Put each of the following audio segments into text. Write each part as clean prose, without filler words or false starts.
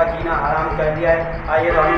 का जीना हराम कर दिया है। आइए तो हम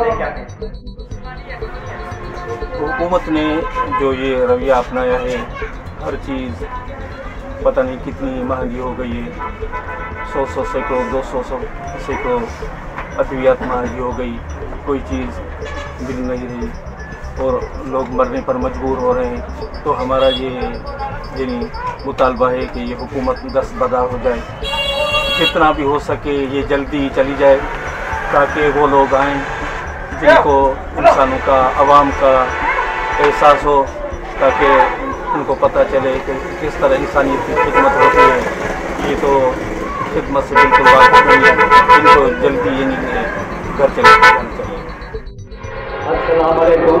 से क्या कहते हैं। हुकूमत ने जो ये रवैया अपनाया है, हर चीज़ पता नहीं कितनी महंगी हो गई है, 100 सैकड़ों 200 सैकड़ों अद्वियात महंगी हो गई, कोई चीज़ मिल नहीं रही और लोग मरने पर मजबूर हो रहे हैं। तो हमारा ये मुतालबा है कि ये हुकूमत दस्तबरदार हो जाए, जितना भी हो सके ये जल्दी चली जाए ताकि वो लोग आएँ जिनको इंसानों का, आवाम का एहसास हो, ताकि उनको पता चले कि किस तरह इंसानियत की खिदमत होती है। ये तो खिदमत से बिल्कुल वाक़िफ़ नहीं है, इनको जल्दी ये नहीं घर चले जाना चाहिए। अस्सलाम वालेकुम।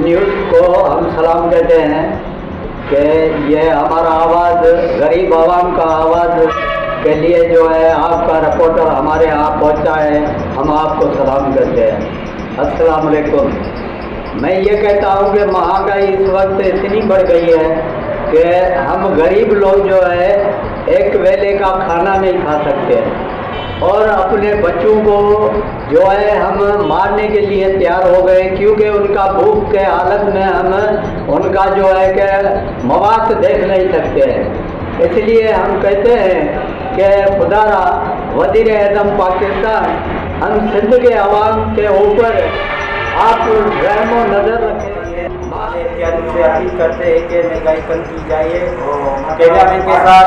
न्यूज़ को हम सलाम कहते हैं कि ये हमारा आवाज़, गरीब आवाम का आवाज़ के लिए जो है आपका रिपोर्टर हमारे यहाँ पहुँचा है, हम आपको सलाम करते हैं। अस्सलाम वालेकुम। मैं ये कहता हूँ कि महंगाई इस वक्त इतनी बढ़ गई है कि हम गरीब लोग जो है एक वेले का खाना नहीं खा सकते और अपने बच्चों को जो है हम मारने के लिए तैयार हो गए, क्योंकि उनका भूख के हालत में हम उनका जो है कि मवाद देख नहीं सकते हैं। इसलिए हम कहते हैं कि खुदारा वज़ीर आज़म पाकिस्तान, हम सिंध के अवाम के ऊपर आप रहमो नज़र रखें। से अपील करते हैं कि महंगाई कम की जाए। कैमरामैन के साथ